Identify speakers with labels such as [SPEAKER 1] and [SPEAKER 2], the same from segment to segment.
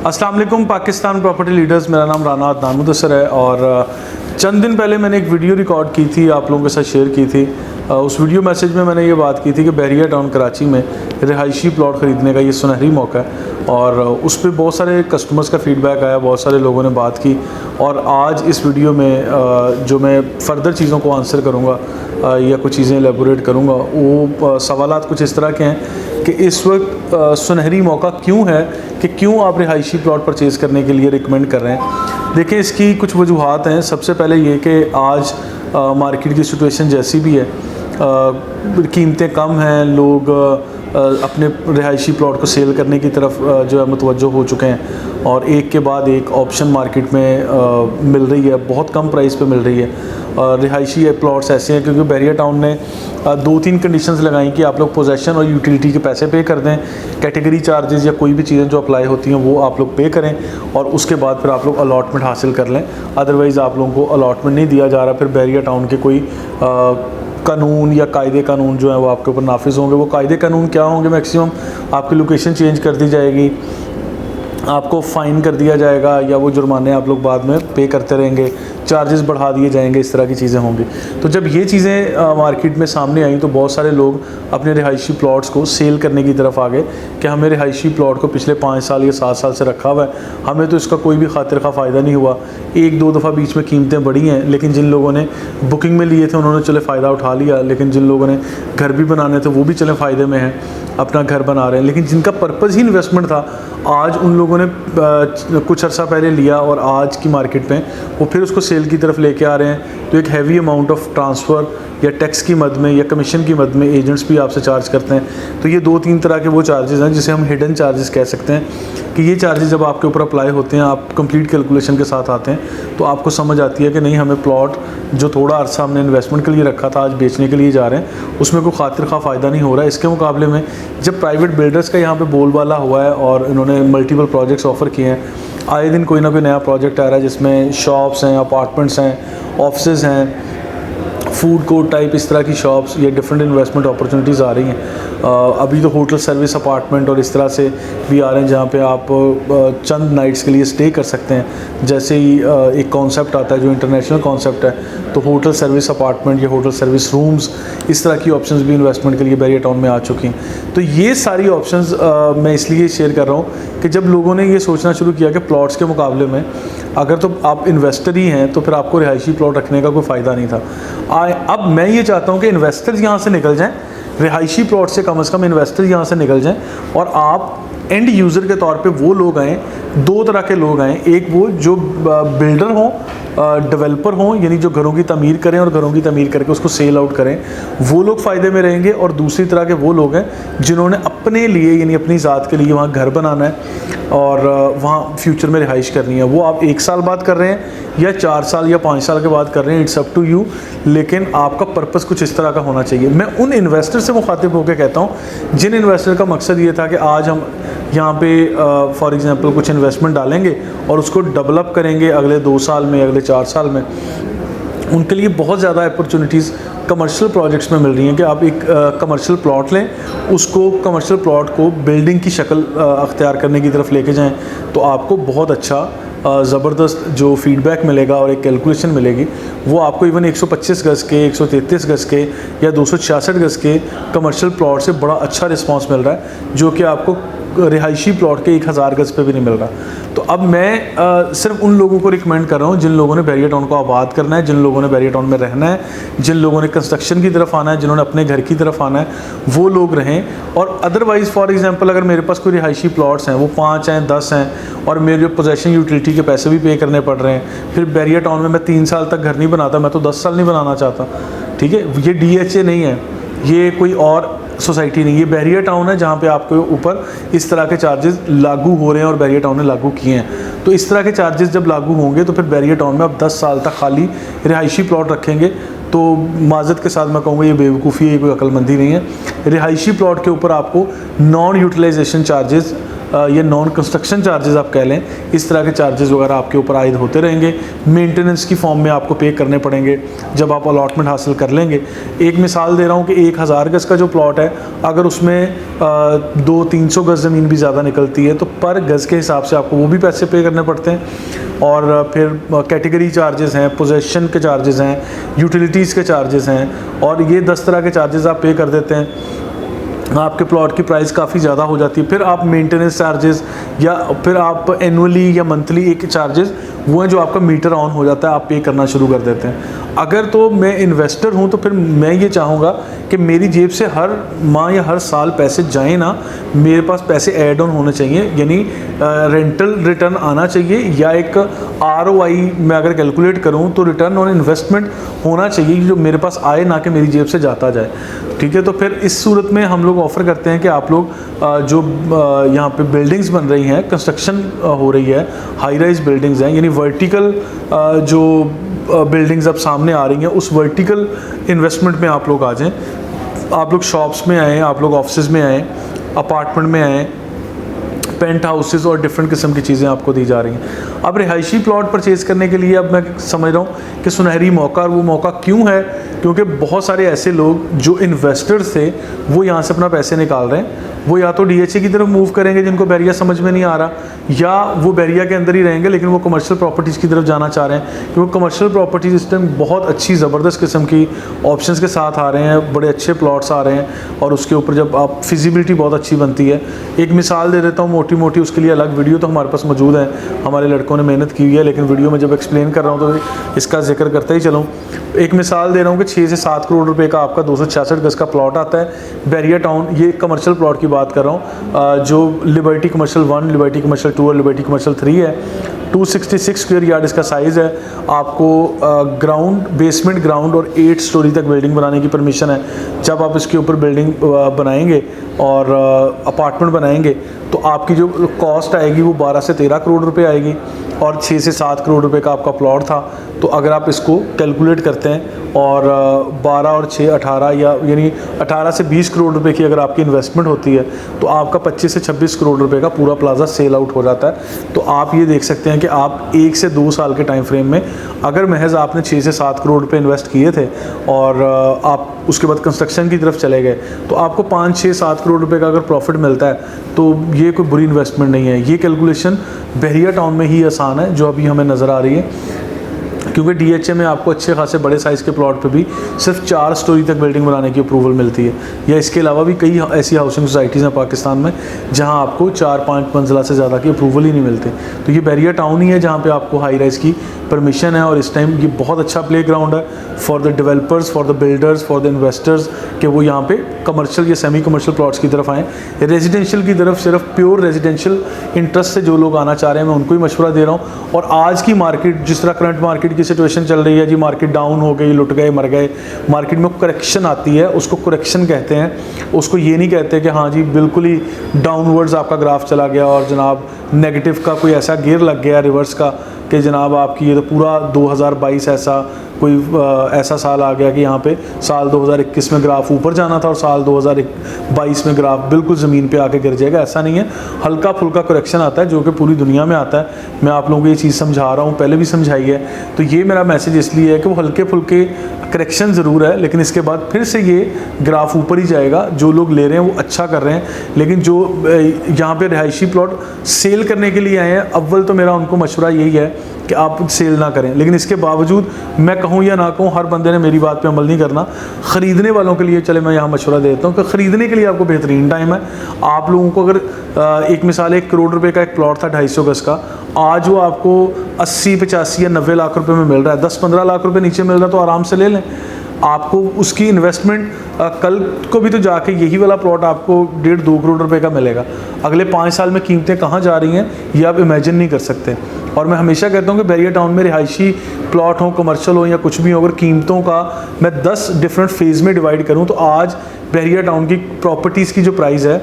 [SPEAKER 1] अस्सलाम वालेकुम Pakistan property leaders, मेरा नाम राना अदनान मुदस्सर है और चंद दिन पहले मैंने एक वीडियो रिकॉर्ड की थी, आप लोगों के साथ शेयर की थी। उस वीडियो मैसेज में मैंने ये बात की थी कि बहरिया टाउन कराची में रिहायशी प्लॉट ख़रीदने का ये सुनहरी मौका है और उस पर बहुत सारे कस्टमर्स का फ़ीडबैक आया, बहुत सारे लोगों ने बात की। और आज इस वीडियो में जो मैं फ़र्दर चीज़ों को आंसर करूँगा या कुछ चीज़ें एलेबोरेट करूँगा, वो सवालात कुछ इस तरह के हैं कि इस वक्त सुनहरी मौका क्यों है कि क्यों आप रिहायशी प्लॉट परचेज़ करने के लिए रिकमेंड कर रहे हैं। देखिए, इसकी कुछ वजूहात हैं। सबसे पहले ये कि आज मार्केट की सिचुएशन जैसी भी है, कीमतें कम हैं, लोग अपने रिहायशी प्लॉट को सेल करने की तरफ जो है मुतवज्जो हो चुके हैं और एक के बाद एक ऑप्शन मार्केट में मिल रही है, बहुत कम प्राइस पे मिल रही है। रिहायशी प्लॉट्स ऐसे हैं क्योंकि बहरिया टाउन ने 2-3 कंडीशंस लगाई कि आप लोग पोजेसन और यूटिलिटी के पैसे पे कर दें, कैटेगरी चार्जेस या कोई भी चीज़ें जो अप्लाई होती हैं वो आप लोग पे करें और उसके बाद फिर आप लोग अलॉटमेंट हासिल कर लें। अदरवाइज़ आप लोगों को अलॉटमेंट नहीं दिया जा रहा, फिर बहरिया टाउन के कोई कानून या कायदे कानून जो है वो आपके ऊपर नाफिज होंगे। वो कायदे कानून क्या होंगे? मैक्सिमम आपकी लोकेशन चेंज कर दी जाएगी, आपको फ़ाइन कर दिया जाएगा या वो जुर्माने आप लोग बाद में पे करते रहेंगे, चार्जेस बढ़ा दिए जाएंगे, इस तरह की चीज़ें होंगी। तो जब ये चीज़ें मार्केट में सामने आई तो बहुत सारे लोग अपने रिहायशी प्लॉट्स को सेल करने की तरफ आ गए कि हमें रिहायशी प्लॉट को पिछले 5 साल या 7 साल से रखा हुआ है, हमें तो इसका कोई भी खातिर खा फ़ायदा नहीं हुआ। 1-2 दफ़ा बीच में कीमतें बढ़ी हैं, लेकिन जिन लोगों ने बुकिंग में लिए थे उन्होंने चले फ़ायदा उठा लिया, लेकिन जिन लोगों ने घर भी बनाने थे वो भी चले फ़ायदे में हैं, अपना घर बना रहे हैं। लेकिन जिनका पर्पज़ ही इन्वेस्टमेंट था, आज उन लोगों ने कुछ अर्सा पहले लिया और आज की मार्केट में वो फिर उसको सेल की तरफ लेके आ रहे हैं। तो एक हैवी अमाउंट ऑफ ट्रांसफ़र या टैक्स की मद में या कमीशन की मद में एजेंट्स भी आपसे चार्ज करते हैं। तो ये 2-3 तरह के वो चार्जेस हैं जिसे हम हिडन चार्जेस कह सकते हैं कि ये चार्जेस जब आपके ऊपर अप्लाई होते हैं, आप कंप्लीट कैलकुलेशन के साथ आते हैं तो आपको समझ आती है कि नहीं, हमें प्लॉट जो थोड़ा अर्सा हमने इन्वेस्टमेंट के लिए रखा था आज बेचने के लिए जा रहे हैं, उसमें कोई खातिर खा फ़ायदा नहीं हो रहा है। इसके मुकाबले में जब प्राइवेट बिल्डर्स का यहाँ पे बोलबाला हुआ है और इन्होंने मल्टीपल प्रोजेक्ट्स ऑफ़र किए हैं, आए दिन कोई ना कोई नया प्रोजेक्ट आ रहा है जिसमें शॉप्स हैं, अपार्टमेंट्स हैं, ऑफिसेज़ हैं, फूड कोर्ट टाइप इस तरह की शॉप्स, ये डिफरेंट इन्वेस्टमेंट अपॉर्चुनिटीज़ आ रही हैं। अभी तो होटल सर्विस अपार्टमेंट और इस तरह से भी आ रहे हैं जहाँ पे आप चंद नाइट्स के लिए स्टे कर सकते हैं। जैसे ही एक कॉन्सेप्ट आता है जो इंटरनेशनल कॉन्सेप्ट है, तो होटल सर्विस अपार्टमेंट या होटल सर्विस रूम्स, इस तरह की ऑप्शंस भी इन्वेस्टमेंट के लिए बहरिया टाउन में आ चुकी हैं। तो ये सारी ऑप्शंस मैं इसलिए शेयर कर रहा हूँ कि जब लोगों ने ये सोचना शुरू किया कि प्लॉट्स के मुकाबले में अगर तो आप इन्वेस्टर ही हैं तो फिर आपको रिहायशी प्लॉट रखने का कोई फ़ायदा नहीं था। अब मैं ये चाहता हूँ कि इन्वेस्टर्स यहाँ से निकल जाएँ, रिहायशी प्लॉट से कम इन्वेस्टर यहाँ से निकल जाएं और आप एंड यूज़र के तौर पे वो लोग आएँ। 2 तरह के लोग आएँ, एक वो जो बिल्डर हों, डेवलपर हों, यानी जो घरों की तमीर करें और घरों की तमीर करके उसको सेल आउट करें, वो लोग फ़ायदे में रहेंगे। और दूसरी तरह के वो लोग हैं जिन्होंने अपने लिए यानी अपनी ज़ात के लिए वहाँ घर बनाना है और वहाँ फ्यूचर में रिहाइश करनी है। वो आप 1 साल बाद कर रहे हैं या 4 साल या 5 साल के बाद कर रहे हैं, इट्स अप टू यू, लेकिन आपका पर्पस कुछ इस तरह का होना चाहिए। मैं उन इन्वेस्टर से मुखातिब होकर कहता हूँ जिन इन्वेस्टर का मकसद ये था कि आज हम यहाँ पे फॉर एग्ज़ाम्पल कुछ इन्वेस्टमेंट डालेंगे और उसको डेवलप करेंगे अगले 2 साल में, अगले 4 साल में। उनके लिए बहुत ज़्यादा अपॉर्चुनिटीज़ कमर्शियल प्रोजेक्ट्स में मिल रही हैं कि आप एक कमर्शियल प्लॉट लें, उसको कमर्शियल प्लॉट को बिल्डिंग की शक्ल अख्तियार करने की तरफ लेके जाएं, तो आपको बहुत अच्छा ज़बरदस्त जो फीडबैक मिलेगा और एक कैलकुलेशन मिलेगी। वो आपको इवन 125 गज़ के, 133 गज़ के या 266 गज़ के कमर्शियल प्लॉट से बड़ा अच्छा रिस्पांस मिल रहा है, जो कि आपको रिहायशी प्लॉट के 1000 गज़ पे भी नहीं मिल रहा। तो अब मैं सिर्फ उन लोगों को रिकमेंड कर रहा हूँ जिन लोगों ने बहरिया टाउन को आबाद करना है, जिन लोगों ने बहरिया टाउन में रहना है, जिन लोगों ने कंस्ट्रक्शन की तरफ आना है, जिन्होंने अपने घर की तरफ आना है, वो लोग रहें। और अदरवाइज़ फॉर एग्ज़ाम्पल अगर मेरे पास कोई रिहायशी प्लॉट्स हैं, वो 5 हैं, 10 हैं और मेरे पोजेसन यूटिलिटी के पैसे भी पे करने पड़ रहे हैं, फिर बहरिया टाउन में मैं 3 साल तक घर नहीं बनाता, मैं तो 10 साल नहीं बनाना चाहता, ठीक है। ये DHA नहीं है, ये कोई और सोसाइटी नहीं, ये बहरिया टाउन है जहाँ पे आपके ऊपर इस तरह के चार्जेस लागू हो रहे हैं और बहरिया टाउन ने लागू किए हैं। तो इस तरह के चार्जेस जब लागू होंगे तो फिर बहरिया टाउन में आप 10 साल तक खाली रिहायशी प्लॉट रखेंगे तो माज़रत के साथ मैं कहूँगा ये बेवकूफ़ी है, कोई अक्लमंदी नहीं है। रिहायशी प्लॉट के ऊपर आपको नॉन यूटिलाइजेशन चार्जेस या नॉन कंस्ट्रक्शन चार्जेस आप कह लें, इस तरह के चार्जेस वगैरह आपके ऊपर आयद होते रहेंगे। मेंटेनेंस की फॉर्म में आपको पे करने पड़ेंगे जब आप अलॉटमेंट हासिल कर लेंगे। एक मिसाल दे रहा हूँ कि 1000 गज़ का जो प्लॉट है, अगर उसमें 200-300 गज़ ज़मीन भी ज़्यादा निकलती है तो पर गज़ के हिसाब से आपको वो भी पैसे पे करने पड़ते हैं। और फिर कैटेगरी चार्जेस हैं, पोजेशन के चार्जेस हैं, यूटिलिटीज़ के चार्जेस हैं, और ये 10 तरह के चार्जेस आप पे कर देते हैं। आपके प्लॉट की प्राइस काफ़ी ज़्यादा हो जाती है। फिर आप मेंटेनेंस चार्जेस या फिर आप एनुअली या मंथली एक चार्जेस वो है जो आपका मीटर ऑन हो जाता है, आप पे करना शुरू कर देते हैं। अगर तो मैं इन्वेस्टर हूँ तो फिर मैं ये चाहूँगा कि मेरी जेब से हर माह या हर साल पैसे जाएँ ना, मेरे पास पैसे ऐड ऑन होने चाहिए, यानी रेंटल रिटर्न आना चाहिए, या एक ROI मैं अगर कैलकुलेट करूँ तो रिटर्न ऑन इन्वेस्टमेंट होना चाहिए जो मेरे पास आए, ना कि मेरी जेब से जाता जाए। ठीक है, तो फिर इस सूरत में हम लोग ऑफ़र करते हैं कि आप लोग जो यहाँ पे बिल्डिंग्स बन रही हैं, कंस्ट्रक्शन हो रही है, हाई राइज बिल्डिंग्स हैं, यानी वर्टिकल जो बिल्डिंग्स अब सामने आ रही हैं, उस वर्टिकल इन्वेस्टमेंट में आप लोग आ जाएं। आप लोग शॉप्स में आएँ, आप लोग ऑफिस में आएँ, अपार्टमेंट में आएँ, पेंट हाउसेस और डिफरेंट किस्म की चीज़ें आपको दी जा रही हैं। अब रिहायशी प्लॉट परचेज़ करने के लिए अब मैं समझ रहा हूँ कि सुनहरी मौका, और वो मौका क्यों है, क्योंकि बहुत सारे ऐसे लोग जो इन्वेस्टर्स थे वो यहाँ से अपना पैसे निकाल रहे हैं। वो या तो DHA की तरफ मूव करेंगे जिनको बैरिया समझ में नहीं आ रहा, या वो बैरिया के अंदर ही रहेंगे लेकिन वो कमर्शियल प्रॉपर्टीज़ की तरफ जाना चाह रहे हैं, क्योंकि कमर्शियल प्रॉपर्टीज़ इस टाइम बहुत अच्छी ज़बरदस्त किस्म की ऑप्शंस के साथ आ रहे हैं, बड़े अच्छे प्लॉट्स आ रहे हैं, और उसके ऊपर जब आप फिजिबिलिटी बहुत अच्छी बनती है। एक मिसाल दे देता हूँ मोटी मोटी, उसके लिए अलग वीडियो तो हमारे पास मौजूद है, हमारे लड़कों ने मेहनत की हुई है, लेकिन वीडियो में जब एक्सप्लेन कर रहा हूँ तो इसका जिक्र करता ही चलूँ। एक मिसाल दे रहा हूँ कि 6 से 7 करोड़ रुपए का आपका 266 गज़ का प्लॉट आता है बैरिया टाउन। ये कमर्शियल प्लॉट की बात कर रहा हूँ, जो लिबर्टी कमर्शियल 1, लिबर्टी कमर्शियल 2 और लिबर्टी कमर्शियल 3 है। 266 स्क्वायर यार्ड इसका साइज़ है। आपको ग्राउंड, बेसमेंट, ग्राउंड और 8 स्टोरी तक बिल्डिंग बनाने की परमिशन है। जब आप इसके ऊपर बिल्डिंग बनाएंगे और अपार्टमेंट बनाएंगे तो आपकी जो कॉस्ट आएगी वो 12 से 13 करोड़ रुपए आएगी, और 6 से 7 करोड़ रुपए का आपका प्लॉट था। तो अगर आप इसको कैलकुलेट करते हैं और 12 और 6 18, या यानी 18 से 20 करोड़ रुपए की अगर आपकी इन्वेस्टमेंट होती है तो आपका 25 से 26 करोड़ रुपए का पूरा प्लाजा सेल आउट हो जाता है। तो आप ये देख सकते हैं कि आप 1 से 2 साल के टाइम फ्रेम में अगर महज आपने 6 से 7 करोड़ रुपए इन्वेस्ट किए थे और आप उसके बाद कंस्ट्रक्शन की तरफ चले गए तो आपको 5, 6, 7 करोड़ रुपए का अगर प्रॉफिट मिलता है तो ये कोई बुरी इन्वेस्टमेंट नहीं है। ये कैलकुलेशन बहरिया टाउन में ही आसान है जो अभी हमें नज़र आ रही है, क्योंकि DHA में आपको अच्छे खासे बड़े साइज़ के प्लॉट पे भी सिर्फ 4 स्टोरी तक बिल्डिंग बनाने की अप्रूवल मिलती है, या इसके अलावा भी कई ऐसी हाउसिंग सोसाइटीज़ हैं पाकिस्तान में जहां आपको 4-5 मंजिला से ज़्यादा की अप्रूवल ही नहीं मिलती। तो ये बैरिया टाउन ही है जहां पे आपको हाई राइज की परमिशन है, और इस टाइम ये बहुत अच्छा प्ले ग्राउंड है for the developers, for the builders, for the investors कि वो यहाँ पे कमर्शियल या सेमी कमर्शियल प्लॉट्स की तरफ आएँ। रेजिडेंशियल की तरफ सिर्फ प्योर रेजिडेंशियल इंटरेस्ट से जो लोग आना चाह रहे हैं मैं उनको ही मशवरा दे रहा हूँ। और आज की मार्केट, जिस तरह करंट मार्केट की सिचुएशन चल रही है जी, मार्केट डाउन हो गई, लुट गए, मर गए, मार्केट में करेक्शन आती है, उसको करेक्शन कहते हैं। उसको ये नहीं कहते कि हाँ जी बिल्कुल ही डाउनवर्ड्स आपका ग्राफ चला गया और जनाब नेगेटिव का कोई ऐसा गियर लग गया रिवर्स का कि जनाब आपकी ये तो पूरा 2022 ऐसा कोई ऐसा साल आ गया कि यहाँ पे साल 2021 में ग्राफ ऊपर जाना था और साल 2022 में ग्राफ बिल्कुल ज़मीन पे आके गिर जाएगा, ऐसा नहीं है। हल्का फुल्का करेक्शन आता है जो कि पूरी दुनिया में आता है। मैं आप लोगों को ये चीज़ समझा रहा हूँ, पहले भी समझाई है। तो ये मेरा मैसेज इसलिए है कि वो हल्के फुल्के करेक्शन ज़रूर है, लेकिन इसके बाद फिर से ये ग्राफ ऊपर ही जाएगा। जो लोग ले रहे हैं वो अच्छा कर रहे हैं, लेकिन जो यहाँ पे रिहायशी प्लॉट सेल करने के लिए आए हैं, अव्वल तो मेरा उनको मशवरा यही है कि आप सेल ना करें। लेकिन इसके बावजूद मैं कहूँ या ना कहूँ, हर बंदे ने मेरी बात पे अमल नहीं करना। ख़रीदने वालों के लिए चले मैं यहाँ मशवरा देता हूँ कि ख़रीदने के लिए आपको बेहतरीन टाइम है। आप लोगों को अगर एक मिसाल 1 करोड़ रुपए का एक प्लॉट था 250 गज़ का, आज वो आपको 80, 85 या 90 लाख रुपए में मिल रहा है, 10-15 लाख रुपए नीचे मिल रहा है, तो आराम से ले लें। आपको उसकी इन्वेस्टमेंट कल को भी तो जाके यही वाला प्लॉट आपको 1.5-2 करोड़ रुपए का मिलेगा। अगले 5 साल में कीमतें कहाँ जा रही हैं ये आप इमेजिन नहीं कर सकते। और मैं हमेशा कहता हूँ कि बैरिया टाउन में रिहायशी प्लॉट हो, कमर्शियल हो या कुछ भी हो, अगर कीमतों का मैं 10 डिफरेंट फेज़ में डिवाइड करूँ तो आज बैरिया टाउन की प्रॉपर्टीज़ की जो प्राइस है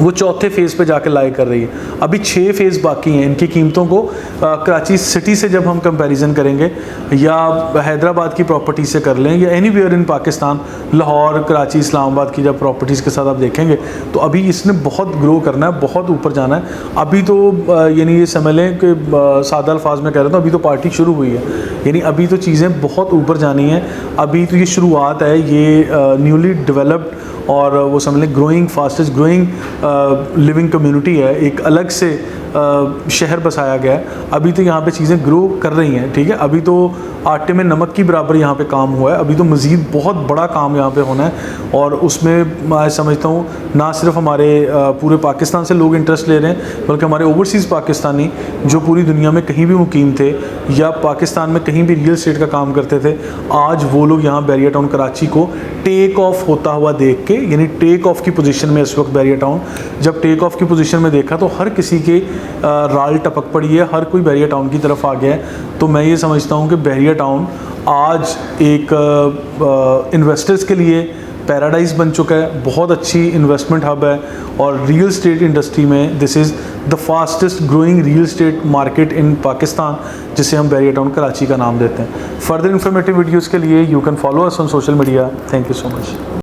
[SPEAKER 1] वो चौथे फेज़ पे जाके लाई कर रही है। अभी 6 फेज़ बाकी हैं। इनकी कीमतों को कराची सिटी से जब हम कंपैरिजन करेंगे या हैदराबाद की प्रॉपर्टी से कर लें या एनीवेयर इन पाकिस्तान, लाहौर, कराची, इस्लामाबाद की जब प्रॉपर्टीज़ के साथ आप देखेंगे तो अभी इसने बहुत ग्रो करना है, बहुत ऊपर जाना है। अभी तो यानी ये समझ लें कि सादा अल्फाज में कह रहा था, अभी तो पार्टी शुरू हुई है, यानी अभी तो चीज़ें बहुत ऊपर जानी हैं। अभी तो ये शुरुआत है, ये न्यूली डेवलप्ड और वो समझ लें growing, fastest growing living community है। एक अलग से शहर बसाया गया है। अभी तो यहाँ पे चीज़ें ग्रो कर रही हैं, ठीक है। अभी तो आटे में नमक की बराबर यहाँ पे काम हुआ है। अभी तो मज़ीद बहुत बड़ा काम यहाँ पे होना है और उसमें मैं समझता हूँ ना सिर्फ हमारे पूरे पाकिस्तान से लोग इंटरेस्ट ले रहे हैं, बल्कि हमारे ओवरसीज़ पाकिस्तानी जो पूरी दुनिया में कहीं भी मुकीम थे या पाकिस्तान में कहीं भी रियल एस्टेट का काम करते थे, आज वो लोग यहाँ बैरिया टाउन कराची को टेक ऑफ होता हुआ देख के, यानी टेक ऑफ की पोजीशन में इस वक्त बैरिया टाउन, जब टेक ऑफ की पोजीशन में देखा तो हर किसी के राल टपक पड़ी है, हर कोई बैरिया टाउन की तरफ आ गया है। तो मैं ये समझता हूँ कि बैरिया टाउन आज एक इन्वेस्टर्स के लिए पैराडाइज बन चुका है, बहुत अच्छी इन्वेस्टमेंट हब है और रियल एस्टेट इंडस्ट्री में this is the fastest growing real estate market in Pakistan, जिसे हम बैरिया टाउन कराची का नाम देते हैं। फर्दर इन्फॉर्मेटिव वीडियोज़ के लिए you can follow us on social media. Thank you so much.